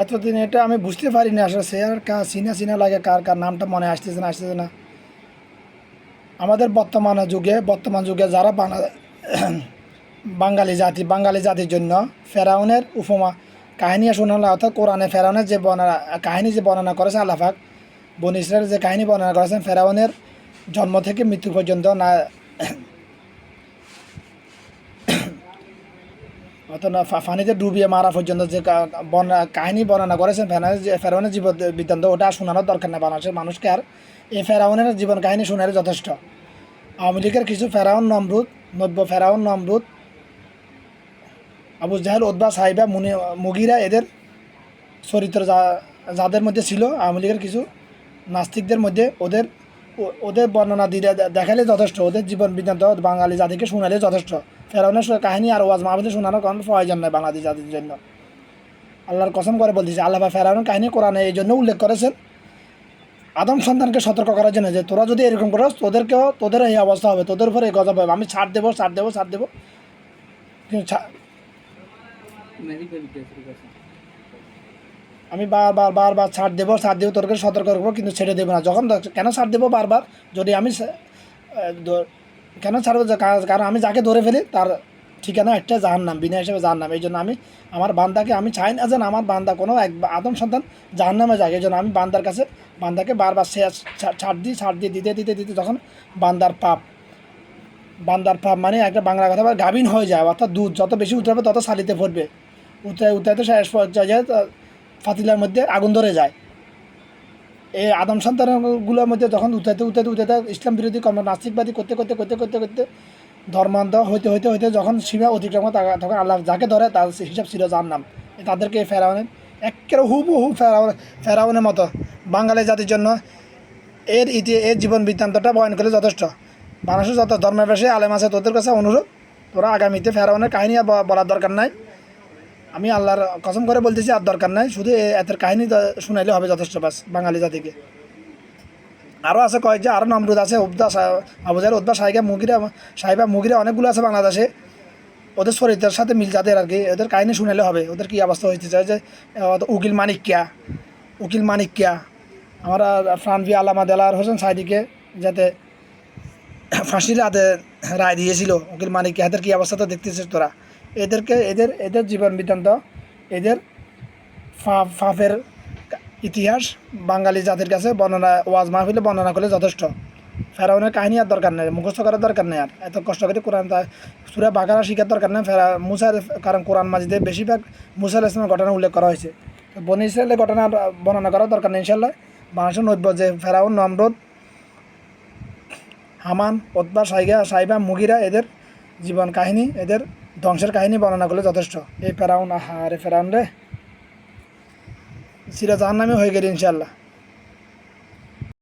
এতদিন এটা আমি বুঝতে পারিনি আসলে সে আর চিনা চিনা লাগে, কার কার নামটা মনে আসতেছে না। আমাদের বর্তমান যুগে যারা বাঙালি জাতির জন্য ফেরাউনের উপমা কাহিনী শোনানো, অর্থাৎ কোরআনে ফেরাউনের যে কাহিনী যে বর্ণনা করেছে আল্লাহ পাক, বনী ইসরায়েলের যে কাহিনী বর্ণনা করেছেন ফেরাউনের জন্ম থেকে মৃত্যু পর্যন্ত না, অর্থাৎ ফানিতে ডুবিয়ে মারা পর্যন্ত যে কাহিনী বর্ণনা করেছেন ফেরাউনের জীবন বৃত্তান্ত, ওটা শোনানোর দরকার নেই বাংলাদেশের মানুষকে। আর এই ফেরাউনের জীবন কাহিনী শোনালে যথেষ্ট। আওয়ামী লীগের কিছু ফেরাউন নমরুদ, আবু জাহেল, উতবা, সাইবা, মুগিরা, এদের চরিত্র যাদের মধ্যে ছিল, আওয়ামী লীগের কিছু নাস্তিকদের মধ্যে ওদের বর্ণনা দিলে দেখালে যথেষ্ট। ওদের জীবন বৃত্তান্ত বাঙালি জাতিকে শোনালে যথেষ্ট। ফেরাউনের কাহিনী আর ওয়াজ মাহফিলে শোনানোর কোনো প্রয়োজন নয় বাঙালি জাতির জন্য। আল্লাহর কসম করে বলতেছি, আল্লাহ ফেরাউনের কাহিনী কোরআনে এই জন্য উল্লেখ করেছেন আদম সন্তানকে সতর্ক করার জন্য, যে তোরা যদি এরকম করো তোদের এই অবস্থা হবে, তোদের উপরে এই গজব হবে, আমি ছাড় দেবো কিন্তু আমি বারবার ছাড় দেবো তোদেরকে সতর্ক করবো, কিন্তু ছেড়ে দেবো না। কেন ছাড় দেবো বারবার? যদি আমি কেন ছাড়বো? কারণ আমি যাকে ধরে ফেলি তার ঠিকানা একটা জাহান্নাম, বিনা হিসেবে জাহান্নাম। এই জন্য আমি আমার বান্দাকে আমি চাই না যেন আমার বান্দা কোনো আদম সন্তান জাহান্নামে যায়। এই জন্য আমি বান্দাকে বারবার ছাড় দিয়ে দিতে যখন বান্দার পাপ মানে একটা বাংলা কথা গাভিন হয়ে যায়, অর্থাৎ দুধ যত বেশি উতরাবে তত সালিতে ভরবে, উতরাইতে শেষ পর্যায়ে ফাতিলার মধ্যে আগুন ধরে যায়। এই আদম সন্তানগুলোর মধ্যে যখন উঠাইতে ইসলাম বিরোধী কর্ম নাস্তিকবাদী করতে ধর্মান্ধ হইতে যখন সীমা অতিক্রম তখন আল্লাহ যাকে ধরে তার হিসাব ছিল জাহান্নাম। তাদেরকে ফেরাউনের একেবারে হুবহু ফেরাউনের মতো বাঙালি জাতির জন্য এর জীবন বৃত্তান্তটা বয়ন করে যথেষ্ট। মানুষের যত ধর্মবেশী আলেম আছে তোদের কাছে অনুরোধ, তোরা আগামীতে ফেরাউনের কাহিনী আর বলার দরকার নাই। আমি আল্লাহর কসম করে বলতেছি, আর দরকার নাই, শুধু এতের কাহিনী শুনাইলে হবে যথেষ্ট বাস বাঙালি জাতিকে। আরও আছে কয়েক যে আরও নমরুদ আছে, আবু জাহেল, উতবা, সাইবা, মুগিরা অনেকগুলো আছে বাংলাদেশে। ওদের চরিত্রের সাথে মিল যাদের আর কি, ওদের কাহিনী শুনাইলে হবে ওদের কী অবস্থা হইতে চায়। যে উকিল মানিক আমরা ফ্রানভি আল্লামা দেলার হোসেন সাইদিকে যাতে ফাঁসির রায় দিয়েছিল, উকিল মানিককে, এদের কী অবস্থা তো দেখতেছিস তোরা। এদের জীবন বৃত্তান্ত, এদের ফাফের ইতিহাস বাঙালি জাতির কাছে ওয়াজ মাহফিলে বর্ণনা করলে যথেষ্ট। ফেরাউনের কাহিনী আর দরকার নেই, মুখস্থ করার দরকার নেই, আর এত কষ্ট করে কোরআন সূরা বাকারা শিখার দরকার নেই। কারণ কোরআন মাজিদে বেশিরভাগ মুসা আলাইহিস সালামের ঘটনা উল্লেখ করা হয়েছে। বনী ইসরায়েলের ঘটনা বর্ণনা করার দরকার নেই ইনশাল্লাহ। মানুষের নৈব্য যে ফেরাউন, নমরুদ, হামান, উতবা, সাইবা, মুগিরা, এদের জীবন কাহিনী, এদের ধ্বংসের কাহিনী বর্ণনা করলে যথেষ্ট। এই ফেরাউন রে চির জাহান্নামী হয়ে গেল ইনশাল্লাহ।